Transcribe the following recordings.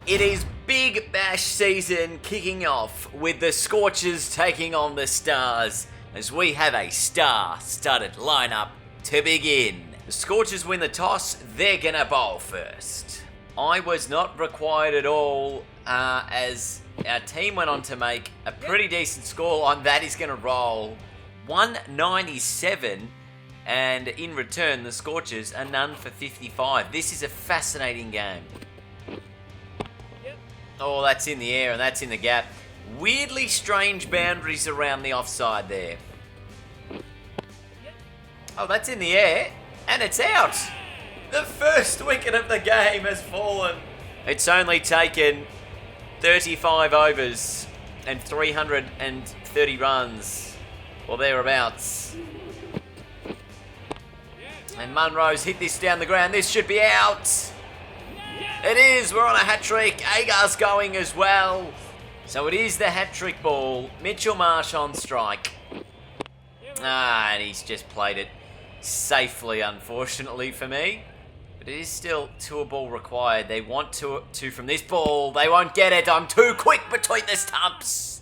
It is Big Bash season kicking off with the Scorchers taking on the Stars as we have a star-studded lineup to begin. The Scorchers win the toss, they're gonna bowl first. I was not required at all as our team went on to make a pretty decent score on that is gonna roll 197, and in return the Scorchers are none for 55. This is a fascinating game. Oh, that's in the air and that's in the gap. Weirdly strange boundaries around the offside there. Oh, that's in the air and it's out. The first wicket of the game has fallen. It's only taken 35 overs and 330 runs or thereabouts. And Munro's hit this down the ground. This should be out. It is. We're on a hat-trick. Agar's going as well. So it is the hat-trick ball. Mitchell Marsh on strike. And he's just played it safely, unfortunately for me. But it is still two ball required. They want two from this ball. They won't get it. I'm too quick between the stumps.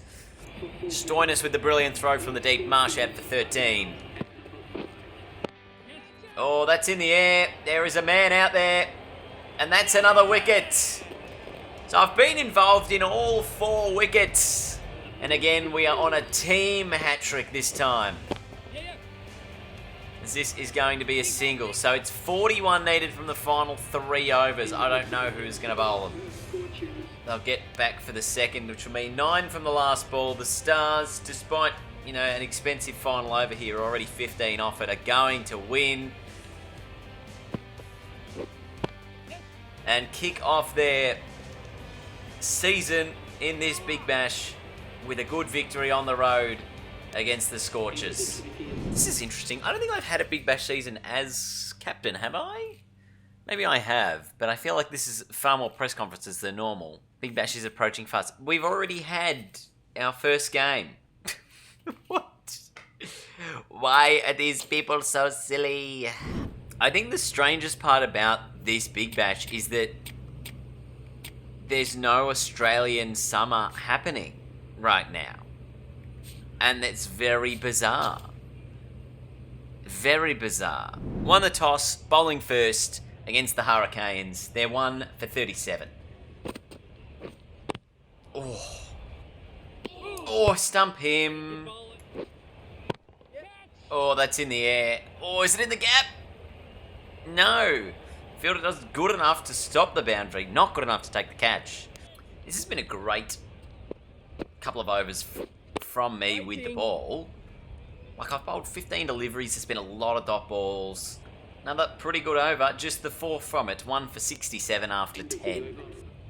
Stoinis with the brilliant throw from the deep. Marsh out for 13. Oh, that's in the air. There is a man out there. And that's another wicket. So I've been involved in all 4 wickets. And again, we are on a team hat-trick this time. As this is going to be a single. So it's 41 needed from the final 3 overs. I don't know who's going to bowl them. They'll get back for the second, which will mean 9 from the last ball. The Stars, despite, an expensive final over here, already 15 off it, are going to win. And kick off their season in this Big Bash with a good victory on the road against the Scorchers. This is interesting. I don't think I've had a Big Bash season as captain, have I? Maybe I have, but I feel like this is far more press conferences than normal. Big Bash is approaching fast. We've already had our first game. What? Why are these people so silly? I think the strangest part about this Big Bash is that there's no Australian summer happening right now. And it's very bizarre. Very bizarre. Won the toss, bowling first against the Hurricanes. They're 1 for 37. Oh, stump him. Oh, that's in the air. Oh, is it in the gap? No. Fielder does good enough to stop the boundary, not good enough to take the catch. This has been a great couple of overs from me with the ball. Like, I've bowled 15 deliveries, there's been a lot of dot balls. Another pretty good over, just the 4th from it, 1 for 67 after 10.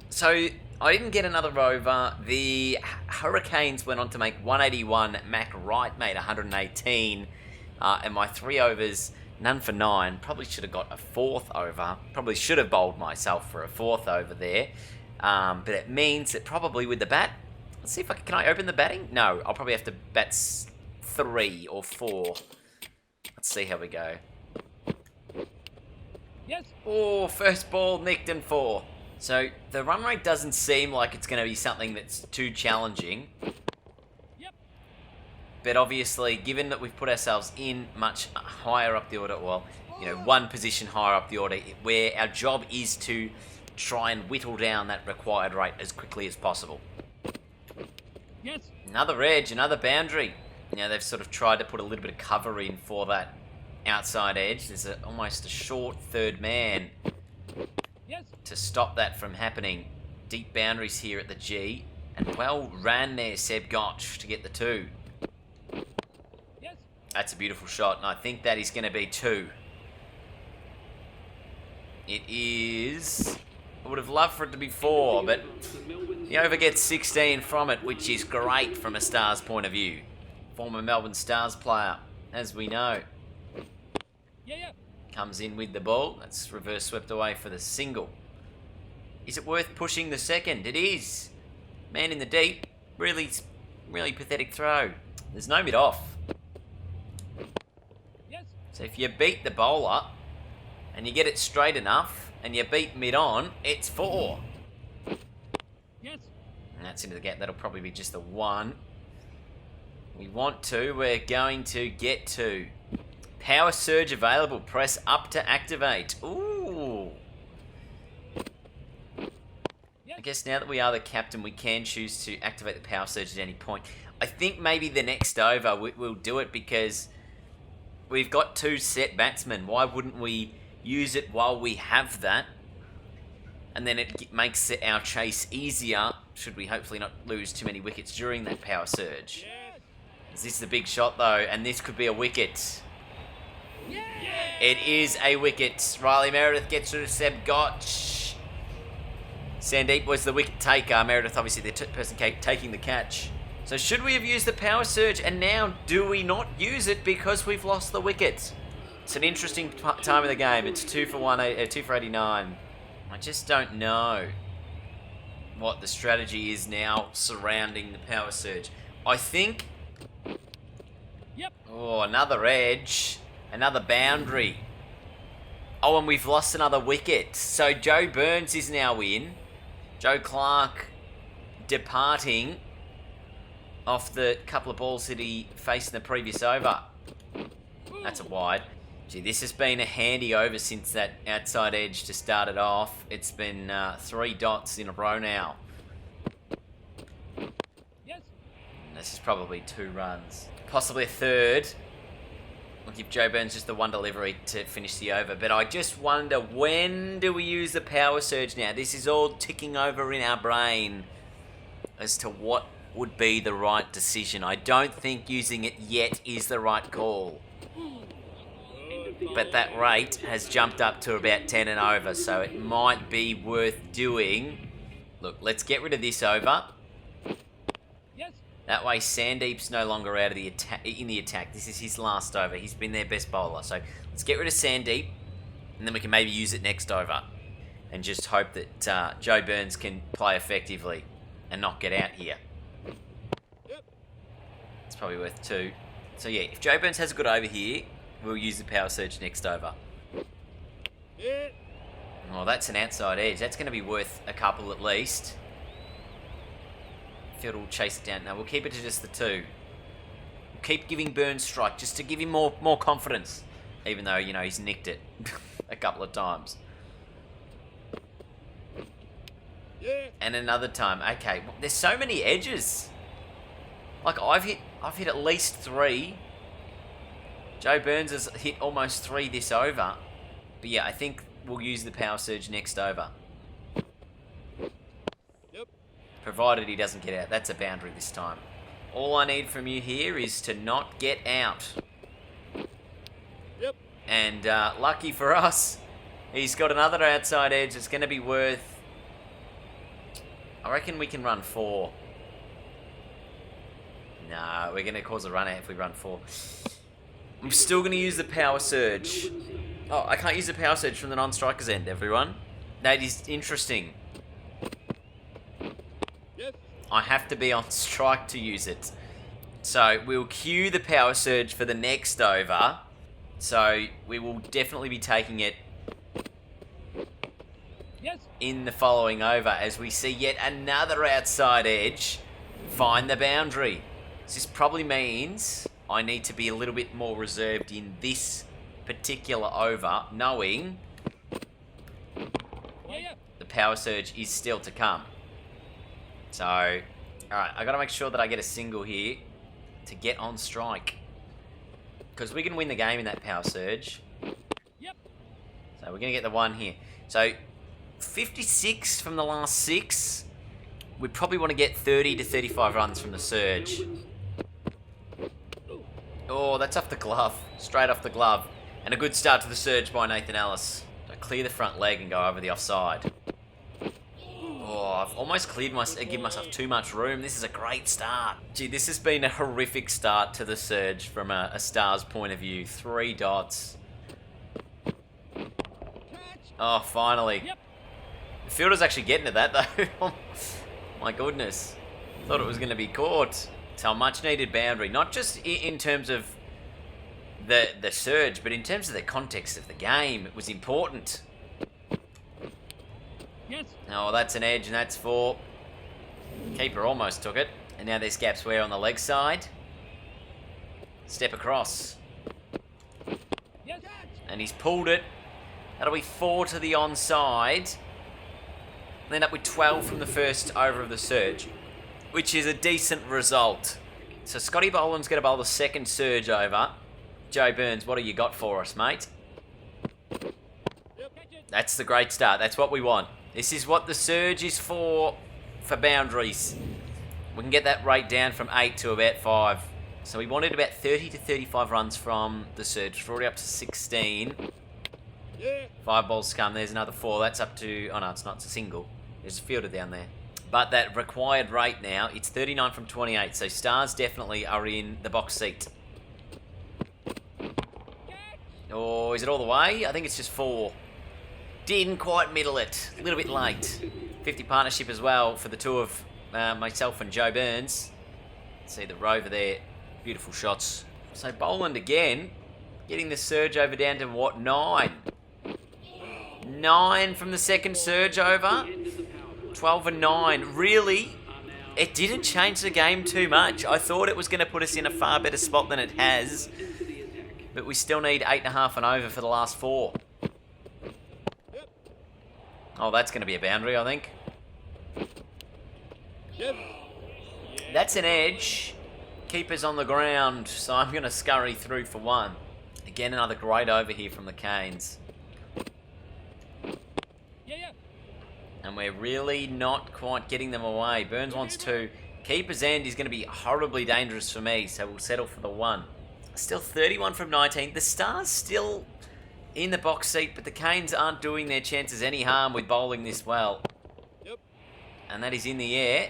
So, I didn't get another over. The Hurricanes went on to make 181, Mac Wright made 118, and my 3 overs, none for 9. Probably should have got a 4th over. Probably should have bowled myself for a 4th over there. But it means that probably with the bat... Let's see if can I open the batting? No, I'll probably have to bat 3 or 4. Let's see how we go. Yes. Oh, first ball nicked and 4. So the run rate doesn't seem like it's going to be something that's too challenging. But obviously, given that we've put ourselves in much higher up the order, well, one position higher up the order, where our job is to try and whittle down that required rate as quickly as possible. Yes. Another edge, another boundary. They've sort of tried to put a little bit of cover in for that outside edge. There's almost a short third man to stop that from happening. Deep boundaries here at the G. And well ran there, Seb Gotch, to get the 2. That's a beautiful shot, and I think that is going to be 2. It is... I would have loved for it to be 4, but the over gets 16 from it, which is great from a Stars point of view. Former Melbourne Stars player, as we know. Comes in with the ball. That's reverse swept away for the single. Is it worth pushing the second? It is. Man in the deep. Really pathetic throw. There's no mid-off. So if you beat the bowler and you get it straight enough and you beat mid-on, it's 4. And that's into the gap. That'll probably be just the one. We want to. We're going to get to. Power surge available. Press up to activate. Ooh. I guess now that we are the captain, we can choose to activate the power surge at any point. I think maybe the next over we'll do it because we've got 2 set batsmen. Why wouldn't we use it while we have that? And then it makes our chase easier, should we hopefully not lose too many wickets during that power surge. This is the big shot though, and this could be a wicket. It is a wicket. Riley Meredith gets rid of Seb Gotch. Sandeep was the wicket taker. Meredith obviously the person taking the catch. So should we have used the power surge, and now do we not use it because we've lost the wicket? It's an interesting time of the game. It's 2 for 89. I just don't know what the strategy is now surrounding the power surge. I think... Oh, another edge. Another boundary. Oh, and we've lost another wicket. So Joe Burns is now in. Joe Clark departing off the couple of balls that he faced in the previous over. That's a wide. Gee, this has been a handy over since that outside edge to start it off. It's been 3 dots in a row now. This is probably 2 runs. Possibly a third. We'll give Joe Burns just the one delivery to finish the over. But I just wonder, when do we use the power surge now? This is all ticking over in our brain as to what would be the right decision. I don't think using it yet is the right call. But that rate has jumped up to about 10 and over, so it might be worth doing. Look, let's get rid of this over. That way Sandeep's no longer out of the in the attack. This is his last over. He's been their best bowler. So let's get rid of Sandeep, and then we can maybe use it next over. And just hope that Joe Burns can play effectively and not get out here. It's probably worth 2. So yeah, if Joe Burns has a good over here, we'll use the power surge next over. Oh, that's an outside edge. That's going to be worth a couple at least. Field will chase it down. No, we'll keep it to just the 2. We'll keep giving Burns strike just to give him more confidence. Even though, you know, he's nicked it a couple of times. And another time. Okay, there's so many edges. Like I've hit at least 3. Joe Burns has hit almost 3 this over. But yeah, I think we'll use the power surge next over. Provided he doesn't get out. That's a boundary this time. All I need from you here is to not get out. And lucky for us, he's got another outside edge. It's going to be worth... I reckon we can run 4. No, we're going to cause a run out if we run 4. I'm still going to use the power surge. Oh, I can't use the power surge from the non-striker's end, everyone. That is interesting. I have to be on strike to use it. So we'll cue the power surge for the next over. So we will definitely be taking it in the following over as we see yet another outside edge find the boundary. This probably means I need to be a little bit more reserved in this particular over, knowing the power surge is still to come. So, alright, I got to make sure that I get a single here to get on strike. Because we can win the game in that power surge. So we're going to get the 1 here. So, 56 from the last 6. We probably want to get 30 to 35 runs from the surge. Oh, that's off the glove. Straight off the glove. And a good start to the surge by Nathan Ellis. So clear the front leg and go over the offside. Oh, I've almost cleared give myself too much room. This is a great start. Gee, this has been a horrific start to the surge from a Stars point of view. 3 dots. Oh, finally. The fielder's actually getting to that, though. Oh, my goodness. Thought it was going to be caught. So a much needed boundary. Not just in terms of the surge, but in terms of the context of the game. It was important. Oh, that's an edge, and that's 4. Keeper almost took it. And now there's gaps where on the leg side. Step across. And he's pulled it. That'll be 4 to the onside. And end up with 12 from the first over of the surge, which is a decent result. So Scotty Boland's going to bowl the second surge over. Joe Burns, what have you got for us, mate? That's the great start. That's what we want. This is what the surge is for boundaries. We can get that rate down from 8 to about 5. So we wanted about 30 to 35 runs from the surge. We're already up to 16. 5 balls to come. There's another 4. That's up to... Oh, no, it's not. It's a single. There's a fielder down there. But that required rate now, it's 39 from 28. So Stars definitely are in the box seat. Oh, is it all the way? I think it's just 4. Didn't quite middle it. A little bit late. 50 partnership as well for the two of myself and Joe Burns. See the rover there. Beautiful shots. So Boland again. Getting the surge over down to what? 9. 9 from the second surge over. 12 and 9. Really? It didn't change the game too much. I thought it was going to put us in a far better spot than it has. But we still need 8.5 and over for the last 4. Oh, that's going to be a boundary, I think. That's an edge. Keeper's on the ground, so I'm going to scurry through for 1. Again, another great over here from the Canes. And we're really not quite getting them away. Burns wants 2. Keeper's end is going to be horribly dangerous for me, so we'll settle for the 1. Still 31 from 19. The Stars still in the box seat, but the Canes aren't doing their chances any harm with bowling this well. And that is in the air.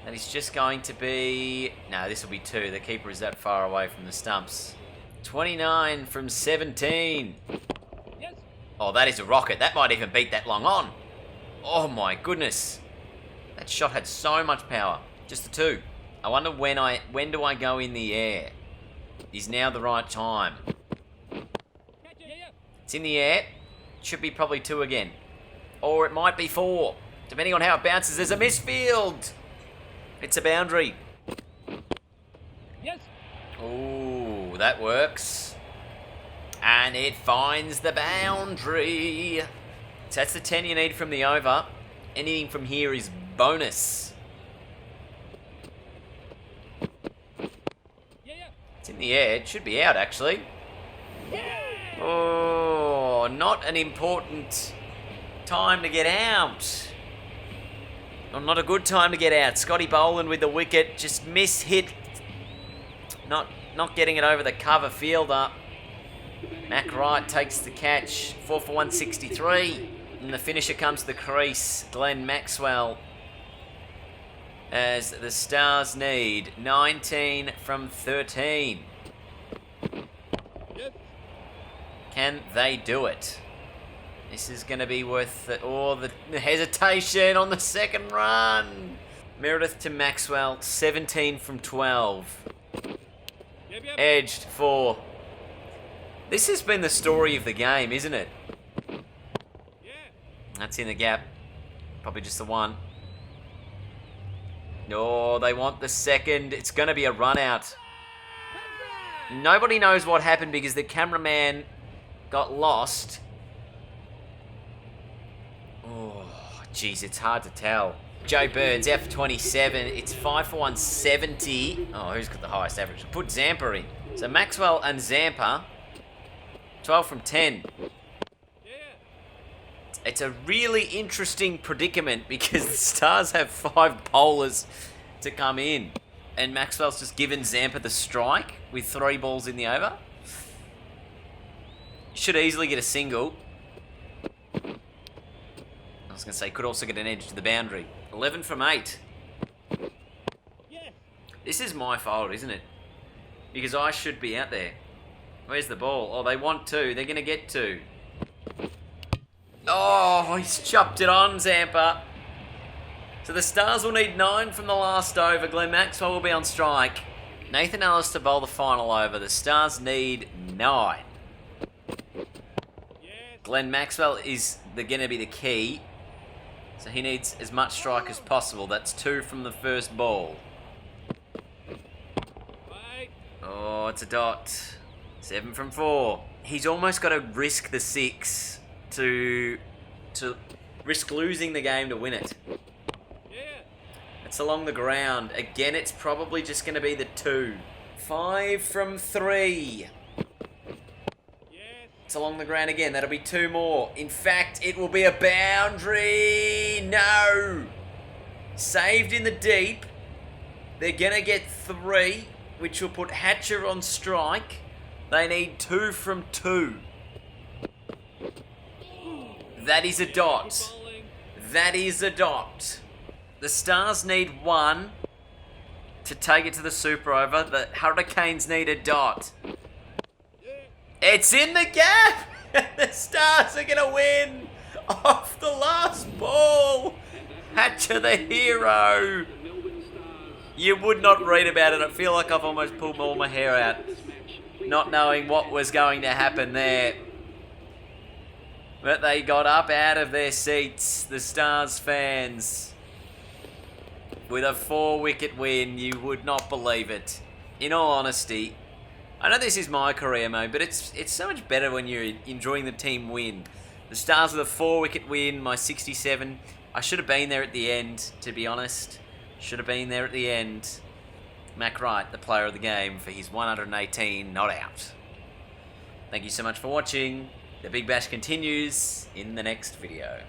That is just going to be... No, this will be 2. The keeper is that far away from the stumps. 29 from 17. Oh, that is a rocket. That might even beat that long on. Oh my goodness. That shot had so much power. Just the 2. I wonder when do I go in the air? Is now the right time? It's in the air. Should be probably 2 again. Or it might be 4. Depending on how it bounces. There's a misfield. It's a boundary. Ooh, that works. And it finds the boundary. So that's the 10 you need from the over. Anything from here is bonus. It's in the air. It should be out, actually. Oh, not an important time to get out. Or not a good time to get out. Scotty Boland with the wicket. Just miss-hit. Not getting it over the cover fielder. Mac Wright takes the catch. 4 for 163. And the finisher comes to the crease. Glenn Maxwell. As the Stars need 19 from 13. Can they do it? This is going to be worth it. Oh, the hesitation on the second run. Meredith to Maxwell. 17 from 12. Edged 4. This has been the story of the game, isn't it? That's in the gap. Probably just the 1. No, they want the second. It's going to be a run out. Nobody knows what happened because the cameraman got lost. Oh, jeez, it's hard to tell. Joe Burns out for 27. It's 5 for 170. Oh, who's got the highest average? Put Zampa in. So Maxwell and Zampa, 12 from 10. It's a really interesting predicament because the Stars have 5 bowlers to come in. And Maxwell's just given Zampa the strike with 3 balls in the over. Should easily get a single. I was going to say, could also get an edge to the boundary. 11 from 8. This is my fault, isn't it? Because I should be out there. Where's the ball? Oh, they want 2. They're going to get 2. Oh, he's chopped it on, Zampa. So the Stars will need 9 from the last over. Glenn Maxwell will be on strike. Nathan Ellis to bowl the final over. The Stars need 9. Glenn Maxwell is going to be the key. So he needs as much strike as possible. That's 2 from the first ball. Oh, it's a dot. 7 from 4. He's almost got to risk the 6 to risk losing the game to win it. It's along the ground. Again, it's probably just going to be the 2. 5 from 3. It's along the ground again. That'll be 2 more. In fact, it will be a boundary. No. Saved in the deep. They're going to get 3, which will put Hatcher on strike. They need 2 from 2. That is a dot. That is a dot. The Stars need 1 to take it to the super over. The Hurricanes need a dot. It's in the gap! The Stars are going to win off the last ball. Hatcher the hero. You would not read about it. I feel like I've almost pulled all my hair out, not knowing what was going to happen there. But they got up out of their seats, the Stars fans, with a 4-wicket win. You would not believe it. In all honesty, I know this is my career mode, but it's so much better when you're enjoying the team win. The Stars with a 4-wicket win, my 67. I should have been there at the end, to be honest. Should have been there at the end. Mac Wright, the player of the game, for his 118 not out. Thank you so much for watching. The Big Bash continues in the next video.